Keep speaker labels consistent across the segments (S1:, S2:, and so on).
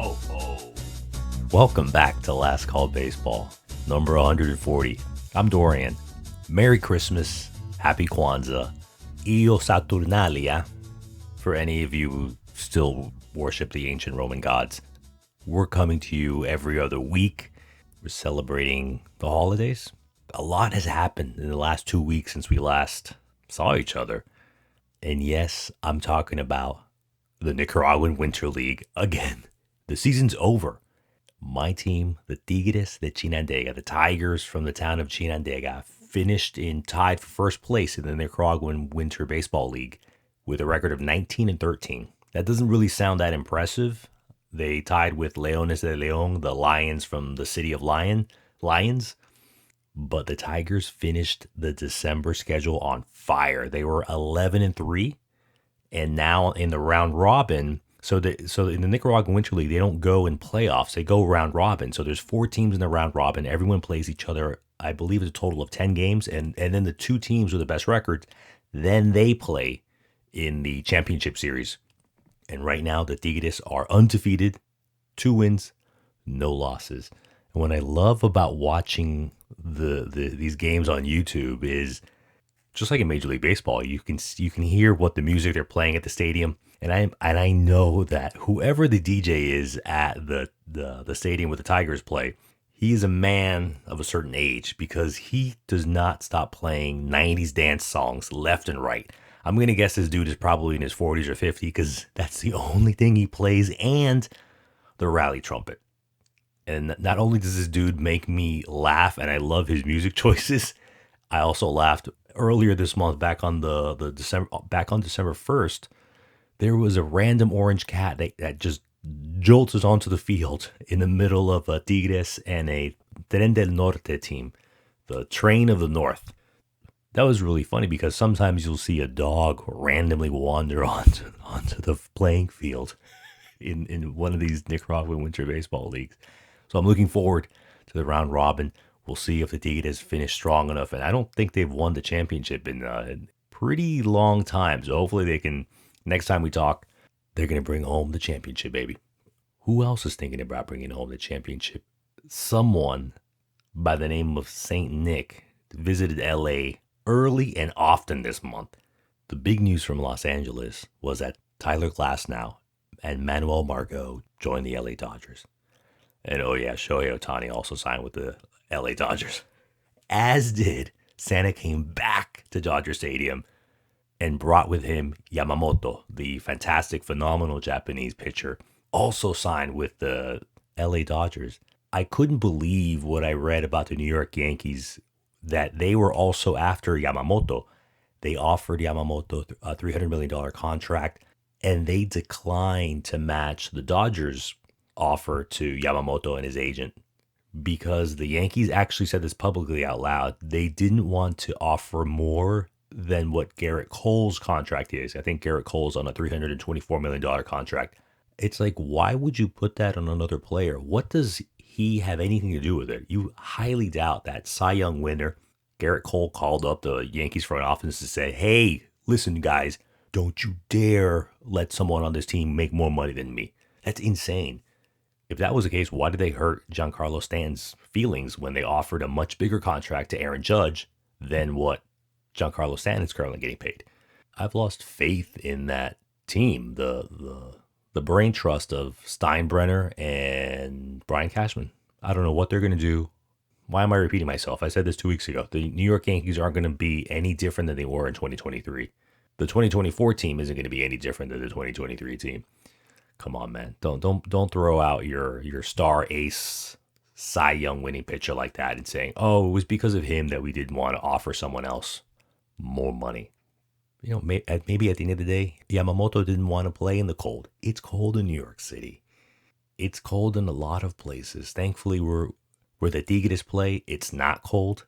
S1: ho, ho. Welcome back to Last Call Baseball, number 140. I'm Dorian. Merry Christmas, Happy Kwanzaa, Io Saturnalia, for any of you who still worship the ancient Roman gods. We're coming to you every other week. We're celebrating the holidays. A lot has happened in the last 2 weeks since we last saw each other. And yes, I'm talking about the Nicaraguan Winter League again. The season's over. My team, the Tigres de Chinandega, the Tigers from the town of Chinandega, finished tied for first place in the Nicaraguan Winter Baseball League with a record of 19-13. That doesn't really sound that impressive. They tied with Leones de León, the Lions from the city of Lions. But the Tigers finished the December schedule on fire. They were 11-3. And now in the round robin, so in the Nicaraguan Winter League, they don't go in playoffs. They go round robin. So there's 4 teams in the round robin. Everyone plays each other, I believe it's a total of 10 games. And then the 2 teams with the best records, then they play in the championship series. And right now, the Tigres are undefeated, 2 wins, no losses. And what I love about watching these games on YouTube is, just like in Major League Baseball, you can hear what the music they're playing at the stadium, and I know that whoever the DJ is at the stadium where the Tigers play, he is a man of a certain age because he does not stop playing 90s dance songs left and right. I'm gonna guess this dude is probably in his 40s or 50s because that's the only thing he plays, and the rally trumpet. And not only does this dude make me laugh, and I love his music choices, I also laughed earlier this month, back on December 1st. There was a random orange cat that just jolted onto the field in the middle of a Tigres and a Tren del Norte team, the Train of the North. That was really funny because sometimes you'll see a dog randomly wander onto the playing field in one of these Nicaraguan Winter Baseball leagues. So I'm looking forward to the round robin. We'll see if the Tigres finish strong enough. And I don't think they've won the championship in a pretty long time. So hopefully they can, next time we talk, they're going to bring home the championship, baby. Who else is thinking about bringing home the championship? Someone by the name of Saint Nick visited LA early and often this month. The big news from Los Angeles was that Tyler Glasnow and Manuel Margot joined the LA Dodgers. And oh yeah, Shohei Ohtani also signed with the LA Dodgers. As did Santa, came back to Dodger Stadium and brought with him Yamamoto, the fantastic, phenomenal Japanese pitcher, also signed with the LA Dodgers. I couldn't believe what I read about the New York Yankees, that they were also after Yamamoto. They offered Yamamoto a $300 million contract, and they declined to match the Dodgers' offer to Yamamoto and his agent, because the Yankees actually said this publicly out loud. They didn't want to offer more than what Garrett Cole's contract is. I think Garrett Cole's on a $324 million contract. It's like, why would you put that on another player? What does he have anything to do with it? You highly doubt that Cy Young winner, Garrett Cole, called up the Yankees front office to say, hey, listen, guys, don't you dare let someone on this team make more money than me. That's insane. If that was the case, why did they hurt Giancarlo Stanton's feelings when they offered a much bigger contract to Aaron Judge than what Giancarlo Stanton is currently getting paid? I've lost faith in that team, the brain trust of Steinbrenner and Brian Cashman. I don't know what they're going to do. Why am I repeating myself? I said this 2 weeks ago. The New York Yankees aren't going to be any different than they were in 2023. The 2024 team isn't going to be any different than the 2023 team. Come on, man. Don't throw out your star ace Cy Young winning pitcher like that and saying, oh, it was because of him that we didn't want to offer someone else more money. You know, maybe at the end of the day, Yamamoto didn't want to play in the cold. It's cold in New York City. It's cold in a lot of places. Thankfully, where the Tigres play, it's not cold.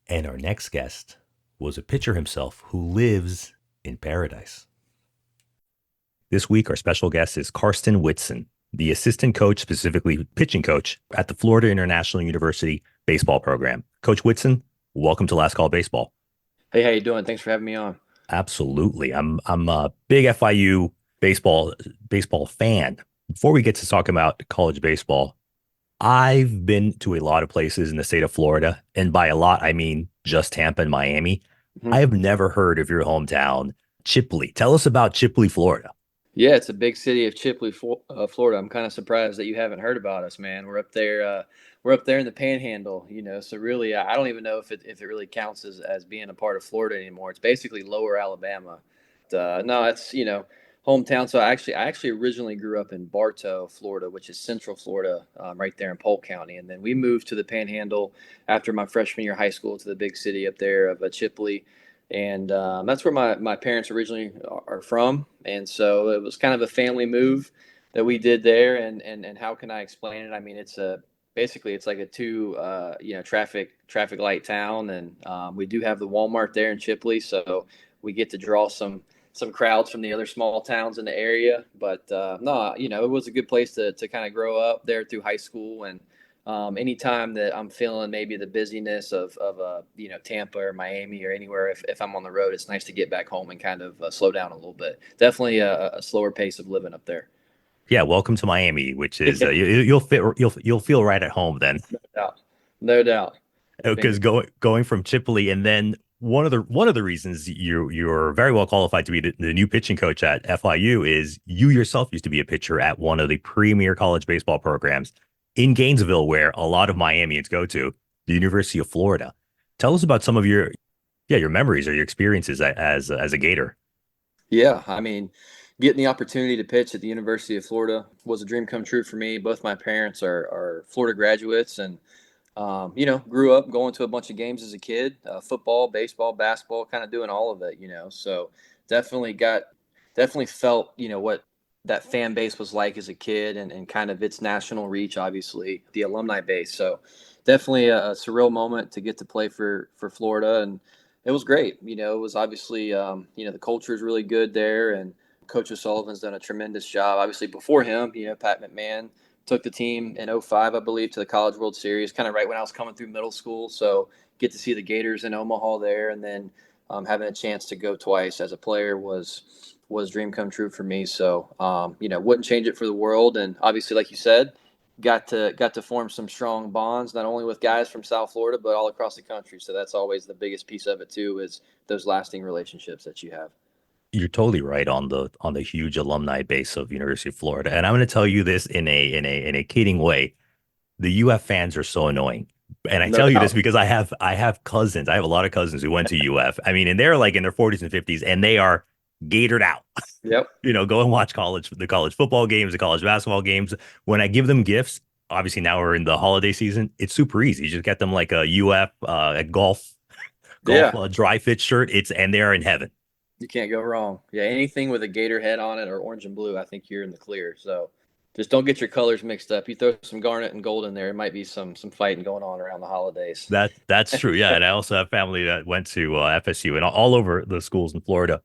S1: And our next guest was a pitcher himself who lives in paradise. This week, our special guest is Karsten Whitson, the assistant coach, specifically pitching coach, at the Florida International University baseball program. Coach Whitson, welcome to Last Call Baseball.
S2: Hey, how you doing? Thanks for having me on.
S1: Absolutely. I'm a big FIU baseball fan. Before we get to talk about college baseball, I've been to a lot of places in the state of Florida, and by a lot, I mean just Tampa and Miami. I
S2: Mhm.
S1: have never heard of your hometown, Chipley. Tell us about Chipley, Florida.
S2: Yeah, it's a big city of Chipley, Florida. I'm kind of surprised that you haven't heard about us, man. We're up there. We're up there in the Panhandle, So really, I don't even know if it really counts as being a part of Florida anymore. It's basically Lower Alabama. No, it's hometown. So I actually originally grew up in Bartow, Florida, which is Central Florida, right there in Polk County, and then we moved to the Panhandle after my freshman year of high school to the big city up there of Chipley. And that's where my parents originally are from, and so it was kind of a family move that we did there. And how can I explain it? I mean, it's a basically it's like a two traffic light town, and we do have the Walmart there in Chipley, so we get to draw some crowds from the other small towns in the area. But no, it was a good place to kind of grow up there through high school. And anytime that I'm feeling maybe the busyness of Tampa or Miami or anywhere, if I'm on the road, it's nice to get back home and kind of slow down a little bit. Definitely a slower pace of living up there.
S1: Yeah, welcome to Miami, which is
S2: Yeah,
S1: you'll feel right at home then.
S2: no doubt, no doubt.
S1: Because
S2: Fingers.
S1: going from Chipley, and then one of the reasons you're very well qualified to be the new pitching coach at FIU is you yourself used to be a pitcher at one of the premier college baseball programs in Gainesville, where a lot of Miamians go to, the University of Florida. Tell us about some of your memories or your experiences as a Gator.
S2: Yeah, I mean, getting the opportunity to pitch at the University of Florida was a dream come true for me. Both my parents are Florida graduates, and grew up going to a bunch of games as a kid, football, baseball, basketball, kind of doing all of it. So definitely definitely felt, what that fan base was like as a kid, and kind of its national reach, obviously, the alumni base. So definitely a surreal moment to get to play for Florida. And it was great. It was obviously, the culture is really good there. And Coach O'Sullivan's done a tremendous job. Obviously, before him, Pat McMahon took the team in '05, I believe, to the College World Series, kind of right when I was coming through middle school. So get to see the Gators in Omaha there, and then having a chance to go twice as a player was dream come true for me. So wouldn't change it for the world. And obviously, like you said, got to form some strong bonds, not only with guys from South Florida, but all across the country. So that's always the biggest piece of it too, is those lasting relationships that you have.
S1: You're totally right on the huge alumni base of University of Florida, and I'm going to tell you this in a kidding way. The UF fans are so annoying. And I
S2: No
S1: tell you this
S2: doubt.
S1: because I have cousins. I have a lot of cousins who went to UF. I mean, and they're like in their 40s and 50s and they are gatored out.
S2: Yep.
S1: Go and watch the college football games, the college basketball games. When I give them gifts, obviously now we're in the holiday season, it's super easy. You just get them like a UF a golf
S2: Yeah.
S1: dry fit shirt. And they're in heaven.
S2: You can't go wrong. Yeah, anything with a gator head on it or orange and blue, I think you're in the clear. So just don't get your colors mixed up. You throw some garnet and gold in there, it might be some fighting going on around the holidays.
S1: That's true. Yeah, and I also have family that went to FSU and all over the schools in Florida.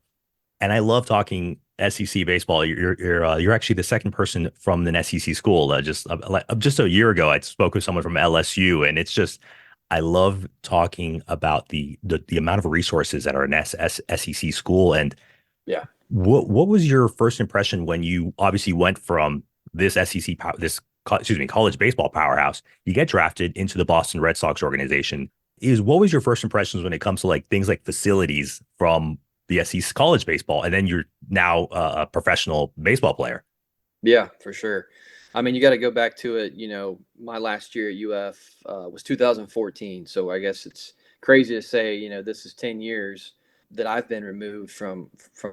S1: And I love talking SEC baseball. You're actually the second person from an SEC school. Just a year ago, I spoke with someone from LSU, and it's just I love talking about the amount of resources that are in SEC school. And
S2: Yeah.
S1: what was your first impression when you obviously went from this SEC college baseball powerhouse? You get drafted into the Boston Red Sox organization. What was your first impressions when it comes to like things like facilities from the SEC college baseball, and then you're now a professional baseball player?
S2: Yeah, for sure. I mean, you got to go back to it. My last year at UF was 2014. So I guess it's crazy to say, this is 10 years that I've been removed from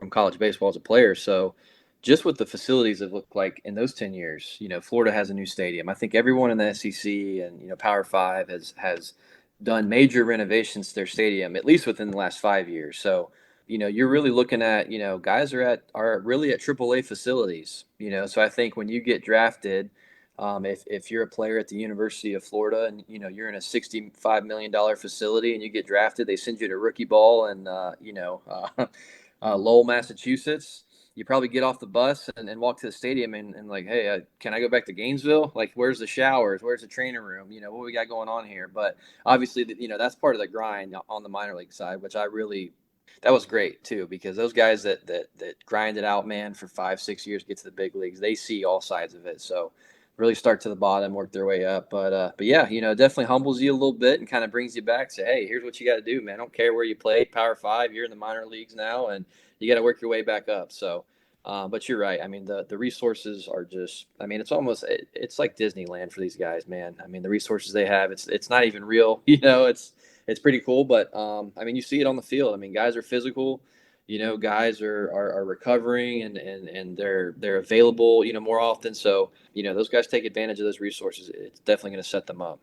S2: college baseball as a player. So just what the facilities have looked like in those 10 years, Florida has a new stadium. I think everyone in the SEC and, Power Five has done major renovations to their stadium, at least within the last 5 years. So you're really looking at, guys are really at AAA facilities. So I think when you get drafted, if you're a player at the University of Florida and you're in a $65 million facility and you get drafted, they send you to rookie ball and Lowell, Massachusetts. You probably get off the bus and walk to the stadium and like, hey, can I go back to Gainesville? Like, where's the showers? Where's the training room? What we got going on here? But obviously, that's part of the grind on the minor league side, which I really That was great too, because those guys that grind it out, man, for 5, 6 years, get to the big leagues, they see all sides of it. So really start to the bottom, work their way up. But yeah, it definitely humbles you a little bit and kind of brings you back. Say, hey, here's what you got to do, man. I don't care where you played, Power Five, you're in the minor leagues now, and you got to work your way back up. So. But you're right. I mean, the resources are just. I mean, it's like Disneyland for these guys, man. I mean, the resources they have. It's not even real. It's pretty cool. But I mean, you see it on the field. I mean, guys are physical. Guys are recovering and they're available. More often. So those guys take advantage of those resources. It's definitely going to set them up.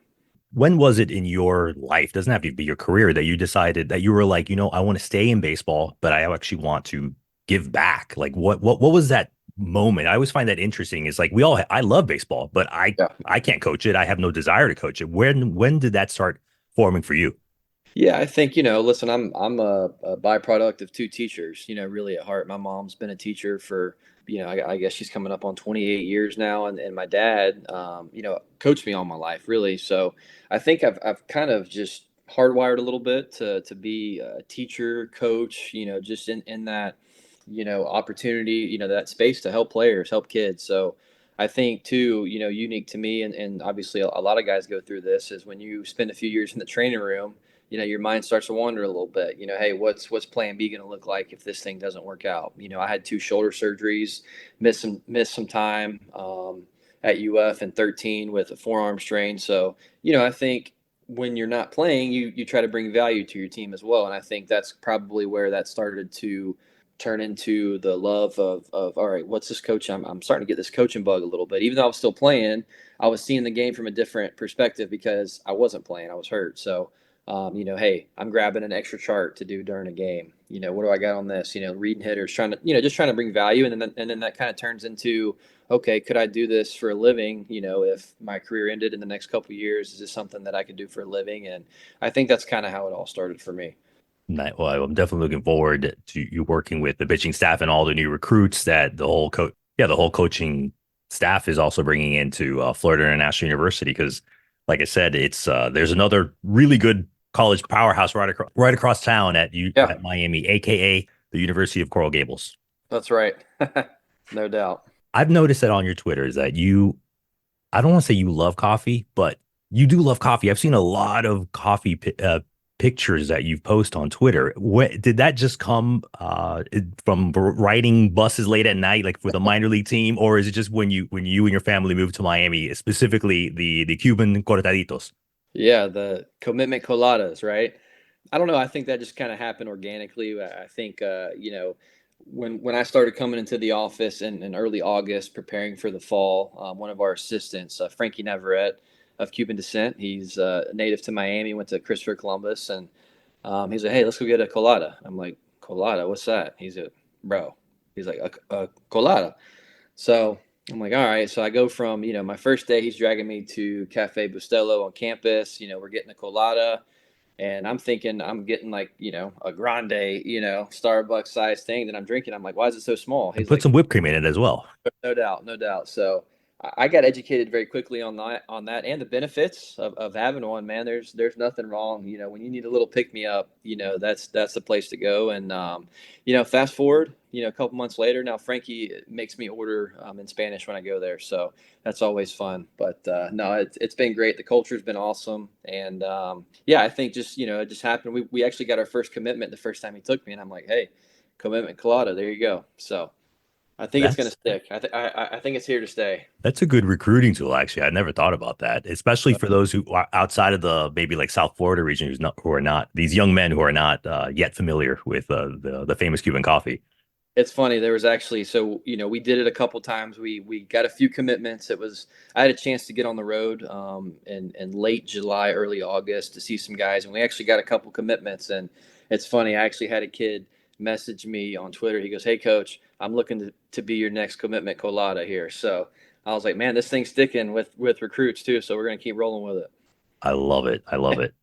S1: When was it in your life, doesn't have to be your career, that you decided that you were like, I want to stay in baseball, but I actually want to give back? Like what was that moment? I always find that interesting. Is like I love baseball, but
S2: Yeah.
S1: I can't coach it. I have no desire to coach it. When did that start forming for you?
S2: Yeah, I think, listen, I'm a byproduct of two teachers, really at heart. My mom's been a teacher for, I guess she's coming up on 28 years now, and my dad, coached me all my life, really. So I think I've kind of just hardwired a little bit to be a teacher, coach, just in that, opportunity, that space to help players, help kids. So I think too, unique to me, and obviously a lot of guys go through this, is when you spend a few years in the training room, your mind starts to wander a little bit. Hey, what's plan B going to look like if this thing doesn't work out? I had two shoulder surgeries, missed some time at UF in 13 with a forearm strain. So, I think when you're not playing, you try to bring value to your team as well. And I think that's probably where that started to turn into the love of all right, what's this coach? I'm starting to get this coaching bug a little bit. Even though I was still playing, I was seeing the game from a different perspective because I wasn't playing. I was hurt. So hey, I'm grabbing an extra chart to do during a game. What do I got on this? Reading hitters, trying to, just trying to bring value, and then that kind of turns into, okay, could I do this for a living? If my career ended in the next couple of years, is this something that I could do for a living? And I think that's kind of how it all started for me.
S1: Well, I'm definitely looking forward to you working with the pitching staff and all the new recruits that the whole coaching staff is also bringing into Florida International University. Because, like I said, it's there's another really good college powerhouse right across town
S2: Yeah,
S1: at Miami, aka the University of Coral Gables.
S2: that's right. No doubt.
S1: I've noticed that on your Twitter is that I don't want to say you love coffee, but you do love coffee. I've seen a lot of coffee pictures that you've posted on Twitter. Did that just come from riding buses late at night, like with a minor league team, or is it just when you and your family moved to Miami, specifically the Cuban cortaditos?
S2: Yeah, the commitment coladas, right? I don't know. I think that just kind of happened organically. I think when I started coming into the office in early August, preparing for the fall, one of our assistants, Frankie Navarrete, of Cuban descent, he's native to Miami, went to Christopher Columbus, and he's like, "Hey, let's go get a colada." I'm like, "Colada? What's that?" He's a bro. He's like a colada. So I'm like, all right. So I go from, my first day, he's dragging me to Cafe Bustelo on campus. We're getting a colada. And I'm thinking I'm getting like, a grande, Starbucks size thing that I'm drinking. I'm like, why is it so small?
S1: And
S2: He's
S1: put
S2: like,
S1: some whipped cream in it as well.
S2: no doubt, no doubt. So I got educated very quickly on that and the benefits of having one, man. There's nothing wrong. When you need a little pick me up, that's the place to go. And fast forward, a couple months later, now Frankie makes me order in Spanish when I go there. So that's always fun. But no, it's been great. The culture's been awesome. And yeah, I think just, it just happened. We actually got our first commitment the first time he took me, and I'm like, hey, commitment colada, there you go. So I think it's going to
S1: That's
S2: stick. I think it's here to stay.
S1: That's a good recruiting tool, actually. I never thought about that, especially for those who are outside of the maybe like South Florida region who are not these young men who are not yet familiar with the famous Cuban coffee.
S2: It's funny. There was actually, so we did it a couple times. We got a few commitments. I had a chance to get on the road in late July, early August to see some guys, and we actually got a couple commitments. And it's funny. I actually had a kid message me on Twitter. He goes, "Hey, coach, I'm looking to be your next commitment colada here." So I was like, "Man, this thing's sticking with recruits too. So we're gonna keep rolling with it."
S1: I love it. I love it.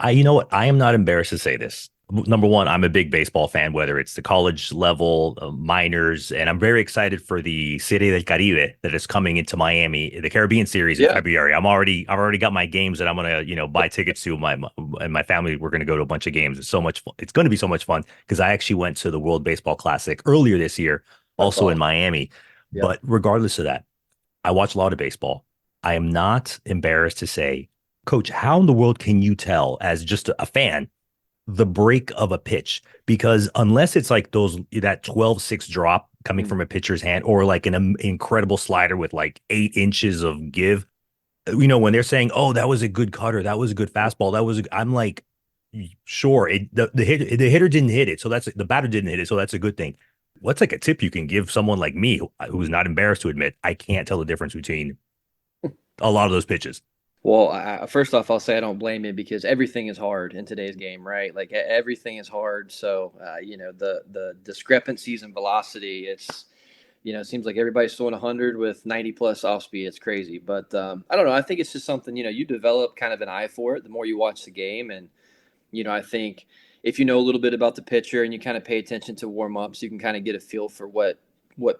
S1: You know what? I am not embarrassed to say this. number one, I'm a big baseball fan, whether it's the college level, minors, and I'm very excited for the Serie del Caribe that is coming into Miami, the Caribbean Series in
S2: Yeah.
S1: February. I've already got my games that I'm gonna, buy tickets to. My and my family, we're gonna go to a bunch of games. It's so much fun. It's going to be so much fun because I actually went to the World Baseball Classic earlier this year,
S2: That's
S1: also in
S2: awesome.
S1: Miami.
S2: Yep.
S1: But regardless of that, I watch a lot of baseball. I am not embarrassed to say, Coach, how in the world can you tell as just a fan the break of a pitch? Because unless it's like that 12-6 drop coming
S2: Mm.
S1: from a pitcher's hand or like an incredible slider with like 8 inches of give, when they're saying, oh, that was a good cutter, that was a good fastball, I'm like, sure, the hitter didn't hit it, so that's the batter didn't hit it, so that's a good thing. What's like a tip you can give someone like me who's not embarrassed to admit I can't tell the difference between a lot of those pitches?
S2: Well, first off, I'll say I don't blame you because everything is hard in today's game, right? Like everything is hard. So, the discrepancies in velocity, it seems like everybody's throwing 100 with 90 plus off speed. It's crazy. But I don't know. I think it's just something, you develop kind of an eye for it the more you watch the game. And, I think if you know a little bit about the pitcher and you kind of pay attention to warm ups, you can kind of get a feel for what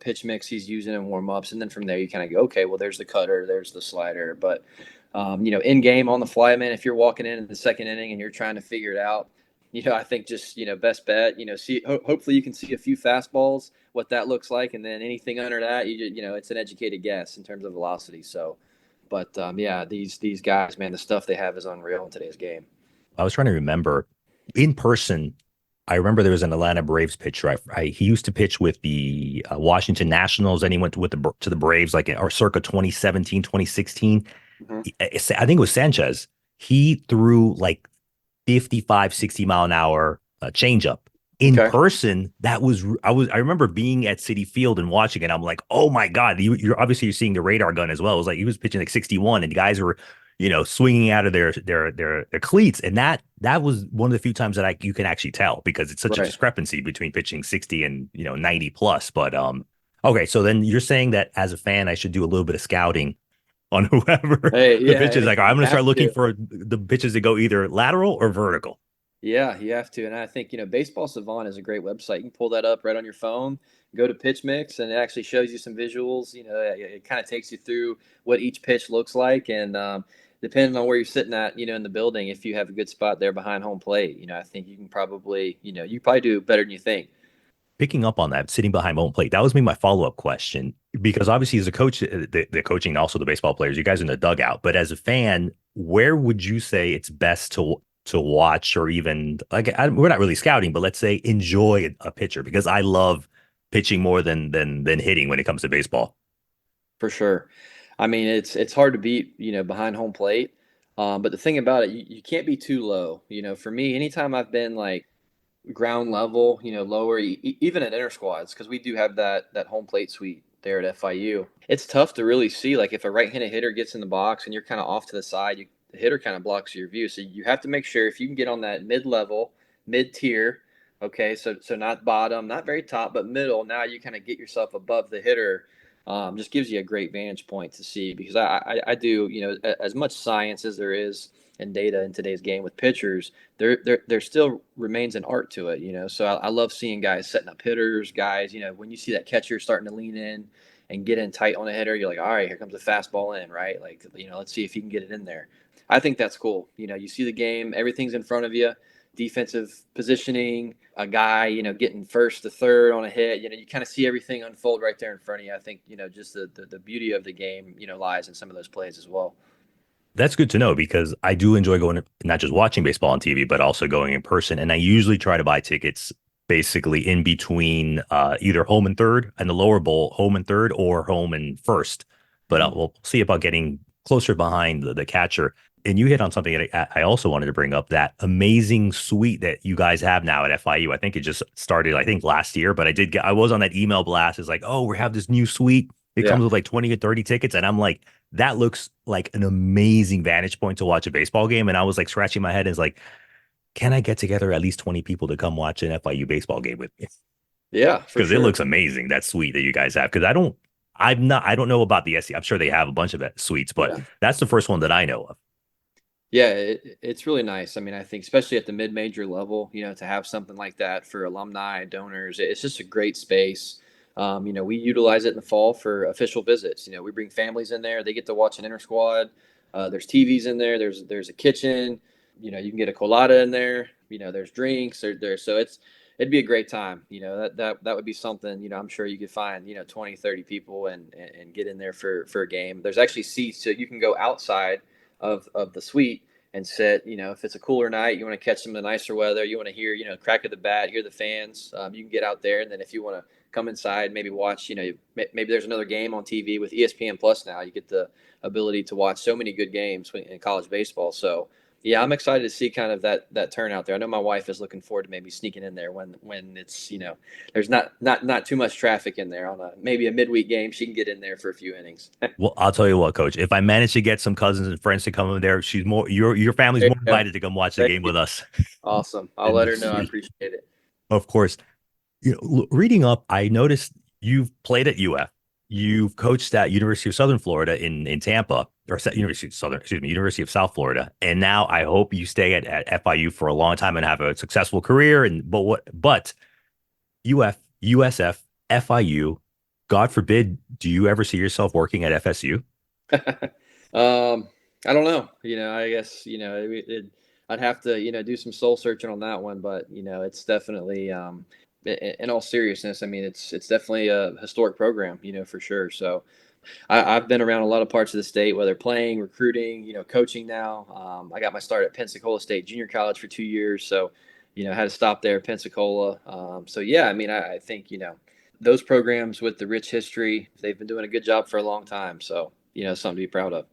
S2: pitch mix he's using in warm ups. And then from there, you kind of go, okay, well, there's the cutter, there's the slider. But, in game on the fly, man, if you're walking in the second inning and you're trying to figure it out, I think just, best bet, hopefully you can see a few fastballs, what that looks like. And then anything under that, it's an educated guess in terms of velocity. So, but yeah, these guys, man, the stuff they have is unreal in today's game.
S1: I was trying to remember in person. I remember there was an Atlanta Braves pitcher. He used to pitch with the Washington Nationals. Then he went to the Braves like or circa 2017, 2016.
S2: Mm-hmm.
S1: I think it was Sanchez. He threw like 55, 60 mile an hour changeup. In
S2: Okay.
S1: person, I remember being at City Field and watching it. I'm like, oh my God, you're seeing the radar gun as well. It was like he was pitching like 61 and the guys were, swinging out of their cleats. And that was one of the few times that you can actually tell because it's such a
S2: Right.
S1: discrepancy between pitching 60 and, 90 plus. But okay, so then you're saying that as a fan, I should do a little bit of scouting on whoever
S2: Hey,
S1: the
S2: yeah,
S1: pitches. Like, I'm
S2: you
S1: going to start
S2: have
S1: looking
S2: to.
S1: for the pitches that go either lateral or vertical.
S2: Yeah, you have to. And I think, Baseball Savant is a great website. You can pull that up right on your phone, go to Pitch Mix, and it actually shows you some visuals. It kind of takes you through what each pitch looks like. And depending on where you're sitting at, in the building, if you have a good spot there behind home plate, I think you can probably, you probably do better than you think.
S1: Picking up on that, sitting behind home plate, that was me my follow up question because obviously as a coach, the coaching, also the baseball players, you guys are in the dugout. But as a fan, where would you say it's best to watch or even like we're not really scouting, but let's say enjoy a pitcher because I love pitching more than hitting when it comes to baseball.
S2: For sure. I mean, it's hard to beat, behind home plate. But the thing about it, you can't be too low. For me, anytime I've been like ground level, lower, even at inter squads, because we do have that home plate suite there at FIU. It's tough to really see, like if a right-handed hitter gets in the box and you're kind of off to the side, the hitter kind of blocks your view. So you have to make sure if you can get on that mid-level, mid-tier, okay, so not bottom, not very top, but middle. Now you kind of get yourself above the hitter. Just gives you a great vantage point to see because I do, as much science as there is and data in today's game with pitchers, there still remains an art to it, So I love seeing guys setting up hitters, guys, when you see that catcher starting to lean in and get in tight on a hitter, you're like, all right, here comes a fastball in, right? Like, let's see if he can get it in there. I think that's cool. You see the game, everything's in front of you, defensive positioning, a guy, getting first to third on a hit, you kind of see everything unfold right there in front of you. I think, just the beauty of the game, lies in some of those plays as well.
S1: That's good to know because I do enjoy going, not just watching baseball on TV, but also going in person. And I usually try to buy tickets basically in between either home and third and the lower bowl, home and third, or home and first. But
S2: Mm-hmm.
S1: we'll see about getting closer behind the catcher. And you hit on something that I also wanted to bring up, that amazing suite that you guys have now at FIU. I think it just started, I think last year, but I was on that email blast. It's like, oh, we have this new suite. It
S2: Yeah.
S1: comes with like 20 or 30 tickets. And I'm like, that looks like an amazing vantage point to watch a baseball game. And I was like scratching my head and it's like, can I get together at least 20 people to come watch an FIU baseball game with me?
S2: Yeah, for
S1: Because it
S2: sure.
S1: looks amazing, that suite that you guys have. Because I don't know about the SC. I'm sure they have a bunch of suites, but
S2: Yeah.
S1: that's the first one that I know of.
S2: Yeah, it's really nice. I mean, I think especially at the mid-major level, to have something like that for alumni and donors, it's just a great space. We utilize it in the fall for official visits. We bring families in there; they get to watch an inter squad. There's TVs in there. There's a kitchen. You can get a colada in there. There's drinks. So it'd be a great time. That would be something. I'm sure you could find 20, 30 people and get in there for a game. There's actually seats, so you can go outside of the suite and sit. If it's a cooler night, you want to catch some of the nicer weather, you want to hear, crack of the bat, hear the fans, you can get out there. And then if you want to come inside, maybe watch, maybe there's another game on TV with ESPN Plus now. You get the ability to watch so many good games in college baseball. So yeah, I'm excited to see kind of that turnout there. I know my wife is looking forward to maybe sneaking in there when it's there's not too much traffic in there on maybe a midweek game. She can get in there for a few innings.
S1: Well, I'll tell you what, Coach. If I manage to get some cousins and friends to come in there, she's more your family's
S2: There
S1: more
S2: you go.
S1: invited to come watch the
S2: Thank
S1: game
S2: you.
S1: with us.
S2: Awesome. I'll
S1: And
S2: let
S1: the
S2: her know. I
S1: suite.
S2: appreciate it.
S1: Of course, reading up, I noticed you've played at UF. You've coached at University of Southern Florida in Tampa, or University of Southern, excuse me, University of South Florida. And now I hope you stay at FIU for a long time and have a successful career. But UF, USF, FIU, God forbid, do you ever see yourself working at FSU?
S2: I don't know. I guess I'd have to do some soul searching on that one, but it's definitely in all seriousness. I mean, it's definitely a historic program, for sure. So I've been around a lot of parts of the state, whether playing, recruiting, coaching now. I got my start at Pensacola State Junior College for 2 years, so had to stop there at Pensacola. So yeah, I mean, I think those programs with the rich history, they've been doing a good job for a long time. So something to be proud of.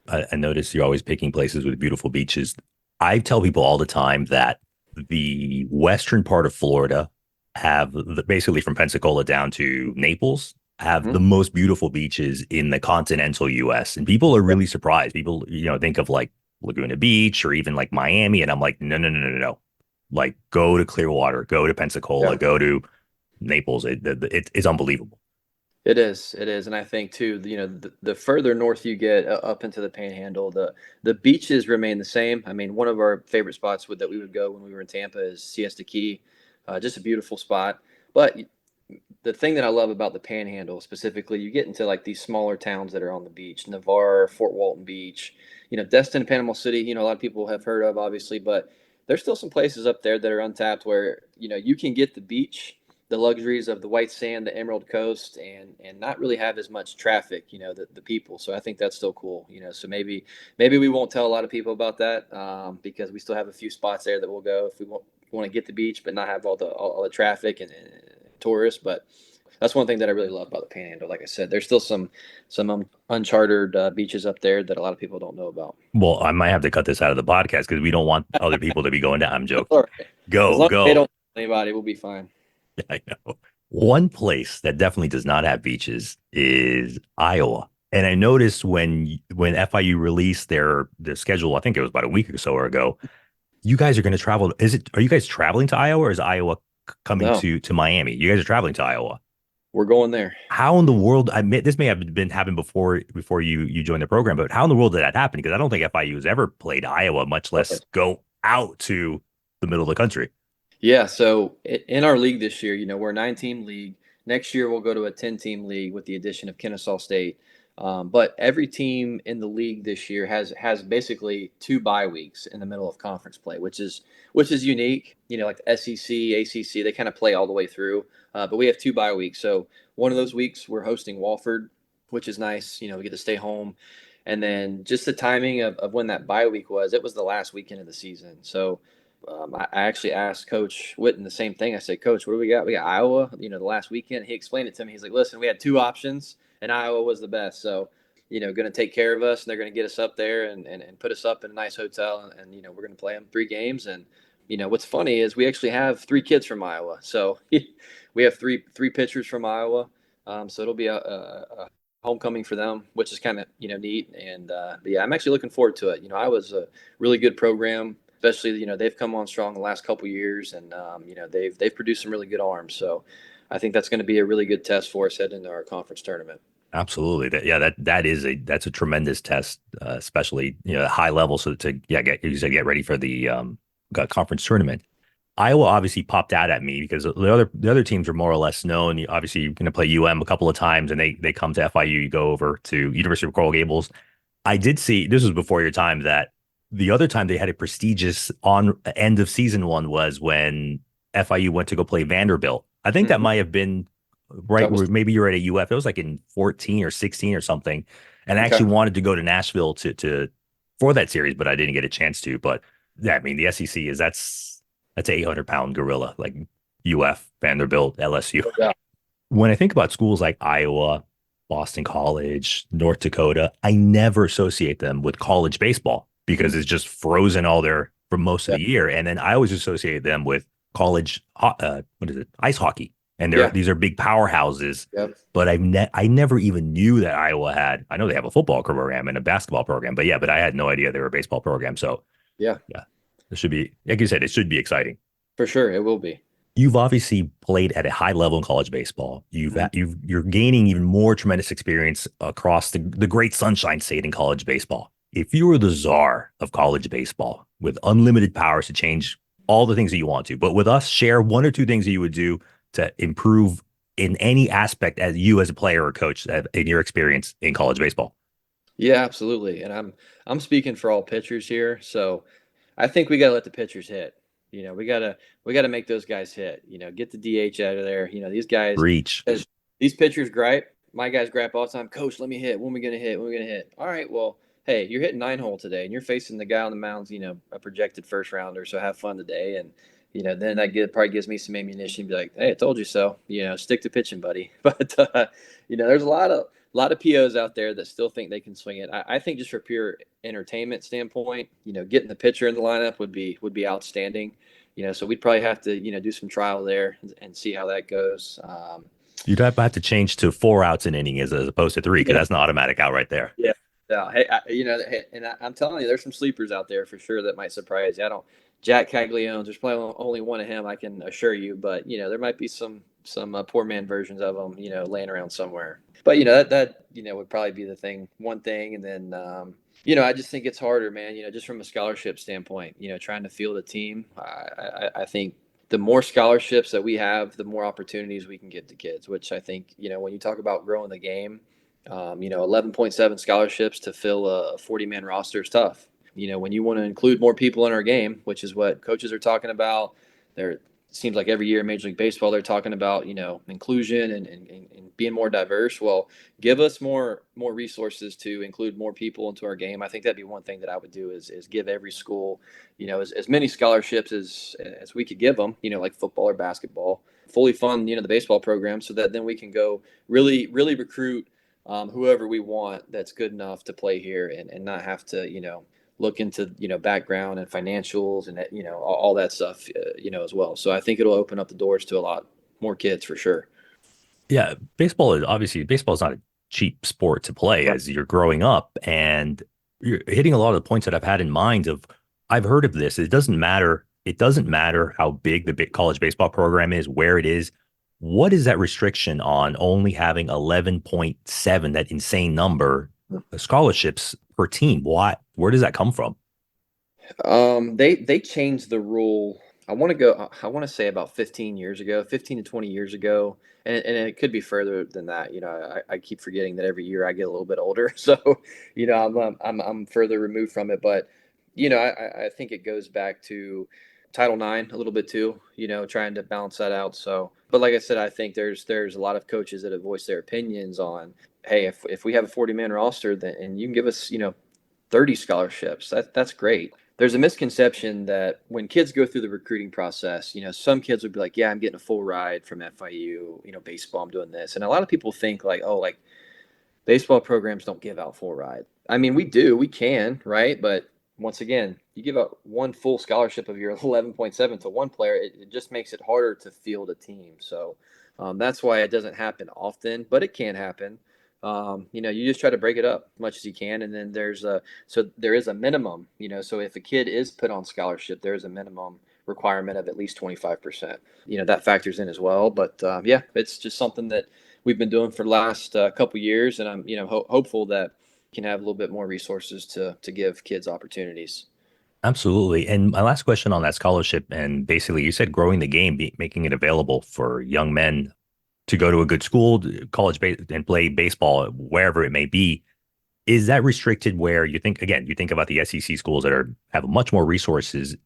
S1: I notice you're always picking places with beautiful beaches. I tell people all the time that the western part of Florida basically from Pensacola down to Naples have the
S2: Mhm.
S1: most beautiful beaches in the continental US. And people are
S2: Yeah.
S1: really surprised. People, think of like Laguna Beach or even like Miami. And I'm like, no, no, no, no, no, no. Like go to Clearwater, go to Pensacola,
S2: Yeah.
S1: go to Naples. It's unbelievable.
S2: It is, and I think too, the further north you get up into the Panhandle, the beaches remain the same. I mean, one of our favorite spots that we would go when we were in Tampa is Siesta Key, just a beautiful spot. But the thing that I love about the Panhandle specifically, you get into like these smaller towns that are on the beach, Navarre, Fort Walton Beach, Destin, Panama City. A lot of people have heard of, obviously, but there's still some places up there that are untapped where you can get the beach, the luxuries of the white sand, the Emerald Coast, and not really have as much traffic. The people. So I think that's still cool. So maybe we won't tell a lot of people about that because we still have a few spots there that we'll go if we want to get the beach, but not have all the traffic and tourists. But that's one thing that I really love about the Panhandle. Like I said, there's still some uncharted beaches up there that a lot of people don't know about.
S1: Well, I might have to cut this out of the podcast because we don't want other people to be going down. I'm joking.
S2: All right. As
S1: Go,
S2: long as they
S1: go.
S2: don't tell anybody, we'll be fine.
S1: I know. One place that definitely does not have beaches is Iowa. And I noticed when FIU released their schedule, I think it was about a week or so ago, you guys are going to travel. Are you guys traveling to Iowa or is Iowa coming
S2: No,
S1: to Miami? You guys are traveling to Iowa.
S2: we're going there.
S1: How in the world? I admit this may have been happened before you joined the program, but how in the world did that happen? Because I don't think FIU has ever played Iowa, much less go out to the middle of the country.
S2: Yeah, so in our league this year, we're a 9-team league. Next year, we'll go to a 10-team league with the addition of Kennesaw State. But every team in the league this year has basically 2 bye weeks in the middle of conference play, which is unique. Like the SEC, ACC, they kind of play all the way through. But we have 2 bye weeks. So one of those weeks we're hosting Walford, which is nice. We get to stay home. And then just the timing of when that bye week was, it was the last weekend of the season. So I actually asked Coach Whitten the same thing. I said, Coach, what do we got? We got Iowa, the last weekend. He explained it to me. He's like, listen, we had 2 options, and Iowa was the best. So, going to take care of us, and they're going to get us up there and put us up in a nice hotel. And we're going to play them 3 games. And, what's funny is we actually have 3 kids from Iowa. So we have three pitchers from Iowa. So it'll be a homecoming for them, which is kind of, neat. And, but yeah, I'm actually looking forward to it. Iowa's a really good program, especially they've come on strong the last couple years, and they've produced some really good arms. So I think that's going to be a really good test for us heading into our conference tournament.
S1: Absolutely. That's a tremendous test, especially at high level. So to get you said get ready for the conference tournament. Iowa obviously popped out at me because the other teams are more or less known. Obviously, you're going to play UM a couple of times, and they come to FIU. You go over to University of Coral Gables. I did see this was before your time that the other time they had a prestigious on end of season one was when FIU went to go play Vanderbilt. I think that
S2: Hmm.
S1: might have been right
S2: That
S1: where
S2: was
S1: maybe you're at a UF. It was like in 14 or 16 or something. And I
S2: okay.
S1: actually wanted to go to Nashville to for that series, but I didn't get a chance to. But yeah, I mean the SEC is that's an 800-pound gorilla like UF, Vanderbilt, LSU.
S2: Yeah.
S1: When I think about schools like Iowa, Boston College, North Dakota, I never associate them with college baseball because
S2: Mhm.
S1: it's just frozen all there for most of
S2: Yeah.
S1: the year. And then I always associate them with college, what is it, ice hockey. And
S2: Yeah.
S1: these are big powerhouses.
S2: Yep.
S1: But I never even knew that Iowa had. I know they have a football program and a basketball program, but yeah, but I had no idea they were a baseball program. So
S2: Yeah.
S1: yeah, this should be like you said, it should be exciting.
S2: For sure, it will be.
S1: You've obviously played at a high level in college baseball.
S2: Mhm.
S1: You're gaining even more tremendous experience across the great sunshine state in college baseball. If you were the czar of college baseball with unlimited powers to change all the things that you want to, but with us, share one or two things that you would do to improve in any aspect as you as a player or coach in your experience in college baseball.
S2: Yeah, absolutely. And I'm speaking for all pitchers here, so I think we got to let the pitchers hit. We got to make those guys hit. Get the DH out of there. These guys,
S1: Reach.
S2: as these pitchers gripe. My guys gripe all the time. Coach, let me hit. When are we gonna hit? When are we gonna hit? All right. Well, hey, you're hitting 9 hole today, and you're facing the guy on the mound's a projected first rounder. So have fun today, and then probably gives me some ammunition. Be like, hey, I told you so. Stick to pitching, buddy. But there's a lot of POs out there that still think they can swing it. I think just for pure entertainment standpoint, getting the pitcher in the lineup would be outstanding. So we'd probably have to do some trial there and see how that goes.
S1: You'd have to change to 4 outs an inning as opposed to three because
S2: Yeah,
S1: that's an automatic out right there.
S2: yeah, yeah. Hey, hey, and I'm telling you, there's some sleepers out there for sure that might surprise you. I don't. Jack Caglione's. There's probably only one of him, I can assure you. But there might be some poor man versions of them, laying around somewhere. But that would probably be the thing, one thing, and then I just think it's harder, man. Just from a scholarship standpoint, trying to field a team. I think the more scholarships that we have, the more opportunities we can give to kids. Which I think when you talk about growing the game, 11.7 scholarships to fill a 40-man roster is tough. When you want to include more people in our game, which is what coaches are talking about, there seems like every year in Major League Baseball they're talking about inclusion and being more diverse. Well, give us more resources to include more people into our game. I think that'd be one thing that I would do is give every school as many scholarships as we could give them. Like football or basketball, fully fund the baseball program so that then we can go really really recruit whoever we want that's good enough to play here and not have to look into background and financials and all that stuff as well. So I think it'll open up the doors to a lot more kids for sure.
S1: Yeah, baseball is not a cheap sport to play
S2: Right.
S1: as you're growing up, and you're hitting a lot of the points that I've had in mind. I've heard of this. It doesn't matter. It doesn't matter how big the big college baseball program is, where it is. What is that restriction on only having 11.7, that insane number, scholarships per team? Why? Where does that come from?
S2: They changed the rule. I want to say about 15 years ago, 15 to 20 years ago, and it could be further than that. I keep forgetting that every year I get a little bit older, so I'm further removed from it. But I think it goes back to Title IX a little bit too. Trying to balance that out. So, but like I said, I think there's a lot of coaches that have voiced their opinions on, hey, if we have a 40-man roster, then and you can give us 30 scholarships. That's great. There's a misconception that when kids go through the recruiting process, some kids would be like, yeah, I'm getting a full ride from FIU, baseball, I'm doing this. And a lot of people think like, oh, like baseball programs don't give out full ride. I mean, we do, we can, right? But once again, you give out one full scholarship of your 11.7 to one player, it just makes it harder to field a team. So that's why it doesn't happen often, but it can happen. You just try to break it up as much as you can, and then there is a minimum. So if a kid is put on scholarship, there is a minimum requirement of at least 25%. That factors in as well. But yeah, it's just something that we've been doing for the last couple years, and I'm hopeful that we can have a little bit more resources to give kids opportunities.
S1: Absolutely. And my last question on that scholarship, and basically you said growing the game, making it available for young men to go to a good school, and play baseball wherever it may be. Is that restricted where you think, again, you think about the SEC schools that have much more resources?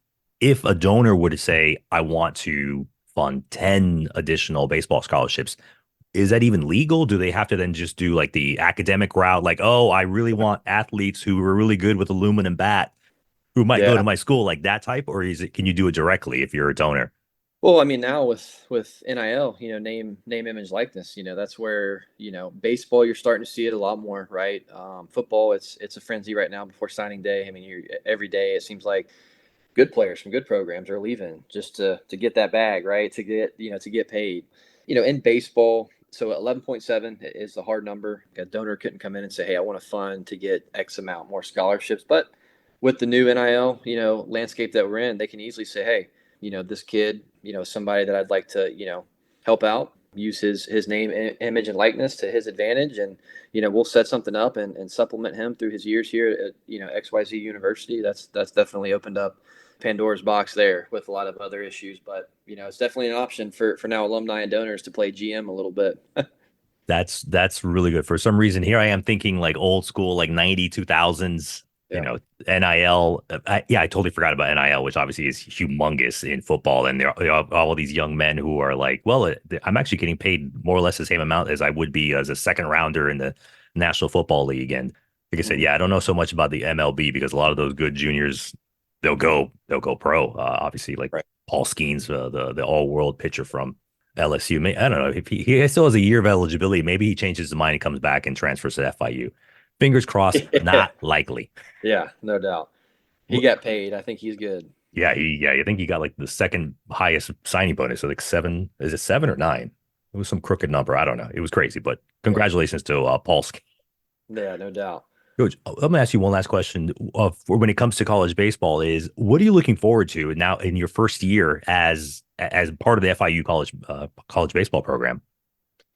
S1: If a donor would say, I want to fund 10 additional baseball scholarships, is that even legal? Do they have to then just do like the academic route? Like, oh, I really want athletes who are really good with aluminum bat who might go
S2: Yeah.
S1: to my school, like that type? Or can you do it directly if you're a donor?
S2: Well, I mean, now with NIL, name, image, likeness, that's where baseball you're starting to see it a lot more, right? Football, it's a frenzy right now before signing day. I mean, every day it seems like good players from good programs are leaving just to get that bag, right? To get paid. In baseball, so 11.7 is the hard number. A donor couldn't come in and say, "Hey, I want to fund to get X amount more scholarships." But with the new NIL, landscape that we're in, they can easily say, "Hey, this kid, somebody that I'd like to, help out, use his name, image, and likeness to his advantage, and we'll set something up and supplement him through his years here at XYZ University." That's definitely opened up Pandora's box there with a lot of other issues, but it's definitely an option for now alumni and donors to play GM a little bit.
S1: That's really good. For some reason, here I am thinking like old school, like 2000s,
S2: Yeah.
S1: NIL. I totally forgot about NIL, which obviously is humongous in football. And there are all these young men who are like, well, I'm actually getting paid more or less the same amount as I would be as a second rounder in the National Football League. And like I said,
S2: Mhm.
S1: yeah, I don't know so much about the MLB because a lot of those good juniors, they'll go pro. Obviously, like
S2: Right.
S1: Paul Skeens, the all world pitcher from LSU. I don't know if he still has a year of eligibility. Maybe he changes his mind and comes back and transfers to FIU. Fingers crossed,
S2: Yeah.
S1: not likely.
S2: Yeah, no doubt. He got paid. I think he's good.
S1: Yeah, I think he got like the second highest signing bonus. So like seven, is it 7 or 9? It was some crooked number. I don't know. It was crazy, but
S2: Yeah.
S1: congratulations to Paul.
S2: Yeah, no doubt.
S1: Coach, let me ask you one last question. For when it comes to college baseball, is what are you looking forward to now in your first year as part of the FIU college baseball program?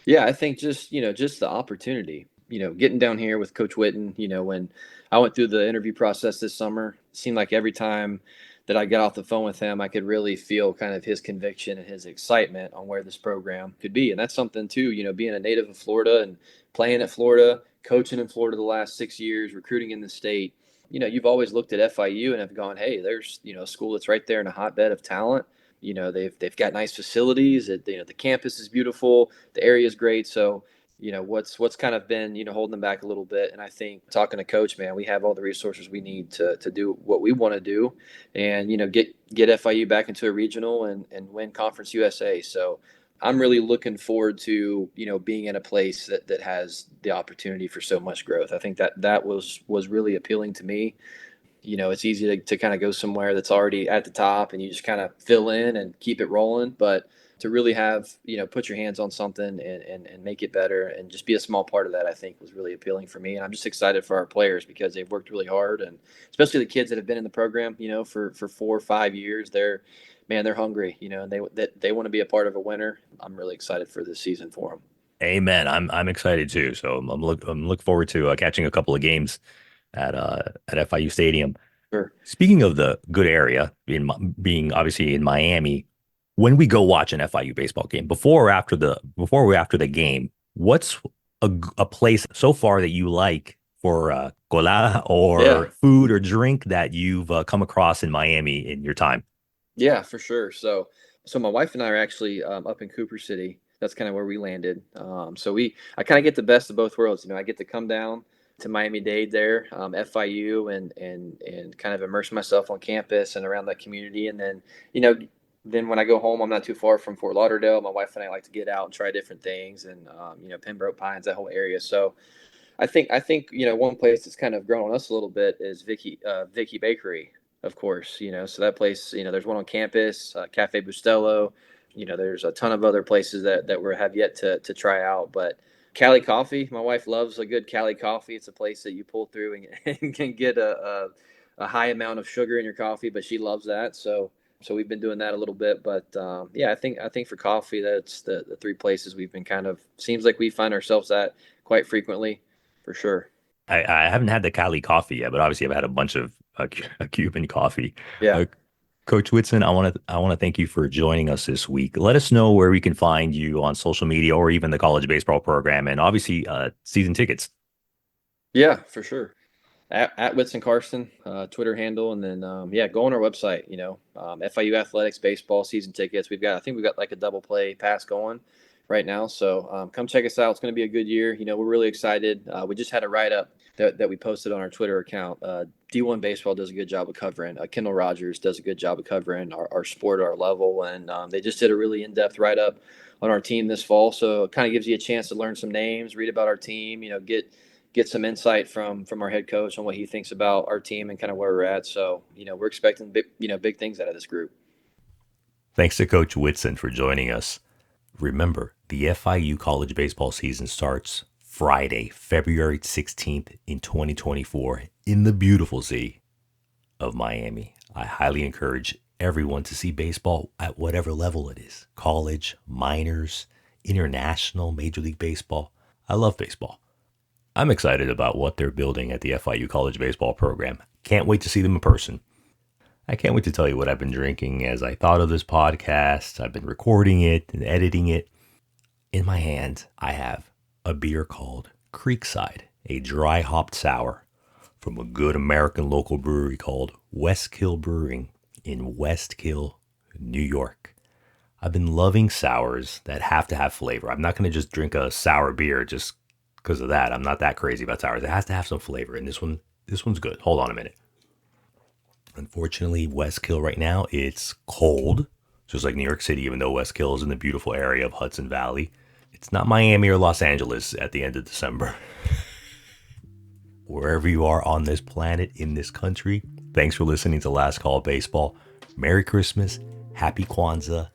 S2: Yeah, I think just the opportunity, getting down here with Coach Witten, when I went through the interview process this summer, it seemed like every time that I got off the phone with him, I could really feel kind of his conviction and his excitement on where this program could be. And that's something too, being a native of Florida and playing at Florida, coaching in Florida the last 6 years, recruiting in the state. You've always looked at FIU and have gone, hey, there's, a school that's right there in a hotbed of talent. They've got nice facilities. The campus is beautiful, the area is great. So, what's kind of been holding them back a little bit. And I think talking to Coach, man, we have all the resources we need to do what we want to do, and get FIU back into a regional and win Conference USA. So. I'm really looking forward to being in a place that has the opportunity for so much growth. I think that was really appealing to me. It's easy to kind of go somewhere that's already at the top and you just kind of fill in and keep it rolling. But to really have, put your hands on something and make it better and just be a small part of that, I think was really appealing for me. And I'm just excited for our players because they've worked really hard, and especially the kids that have been in the program, for 4 or 5 years, they're hungry, and they want to be a part of a winner. I'm really excited for this season for them.
S1: Amen. I'm excited too. So I'm look forward to catching a couple of games at FIU Stadium.
S2: Sure.
S1: Speaking of the good area, being obviously in Miami, when we go watch an FIU baseball game, before or after the game, what's a place so far that you like for colada
S2: Yeah.
S1: or food or drink that you've come across in Miami in your time?
S2: Yeah, for sure. So my wife and I are actually up in Cooper City. That's kind of where we landed. I kind of get the best of both worlds. I get to come down to Miami-Dade there, FIU, and kind of immerse myself on campus and around that community. And then, then when I go home, I'm not too far from Fort Lauderdale. My wife and I like to get out and try different things, and Pembroke Pines, that whole area. So I think one place that's kind of grown on us a little bit is Vicky Bakery, of course. So that place, there's one on campus, Cafe Bustelo. There's a ton of other places that we have yet to try out, but Cali Coffee, my wife loves a good Cali Coffee. It's a place that you pull through and can get a high amount of sugar in your coffee, but she loves that. So So we've been doing that a little bit. But yeah, I think for coffee, that's the three places we've been kind of seems like we find ourselves at quite frequently, for sure.
S1: I haven't had the Cali coffee yet, but obviously I've had a bunch of Cuban coffee.
S2: Yeah.
S1: Uh, Coach Whitson, I want to thank you for joining us this week. Let us know where we can find you on social media or even the college baseball program, and obviously season tickets.
S2: Yeah, for sure. At Whitson Karsten, Twitter handle, and then yeah, go on our website. FIU Athletics baseball season tickets. I think we've got like a double play pass going right now. So come check us out. It's going to be a good year. We're really excited. We just had a write up that we posted on our Twitter account. D1 baseball does a good job of covering. Kendall Rogers does a good job of covering our sport, our level, and they just did a really in depth write up on our team this fall. So it kind of gives you a chance to learn some names, read about our team. Get some insight from our head coach on what he thinks about our team and kind of where we're at. So, we're expecting big things out of this group.
S1: Thanks to Coach Whitson for joining us. Remember, the FIU college baseball season starts Friday, February 16th in 2024 in the beautiful city of Miami. I highly encourage everyone to see baseball at whatever level it is. College, minors, international, Major League Baseball. I love baseball. I'm excited about what they're building at the FIU college baseball program. Can't wait to see them in person. I can't wait to tell you what I've been drinking as I thought of this podcast. I've been recording it and editing it. In my hand, I have a beer called Creekside, a dry hopped sour from a good American local brewery called Westkill Brewing in Westkill, New York. I've been loving sours that have to have flavor. I'm not going to just drink a sour beer just because of that. I'm not that crazy about sours. It has to have some flavor, and this one's good. Hold on a minute. Unfortunately, Westkill right now, it's cold, just like New York City, even though Westkill is in the beautiful area of Hudson Valley. It's not Miami or Los Angeles at the end of December. Wherever you are on this planet, in this country, thanks for listening to Last Call Baseball. Merry Christmas, Happy Kwanzaa,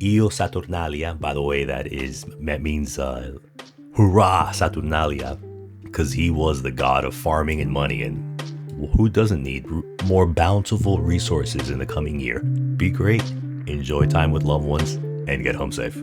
S1: Io Saturnalia. By the way, that means hurrah Saturnalia, because he was the god of farming and money, and who doesn't need more bountiful resources in the coming year? Be great, enjoy time with loved ones, and get home safe.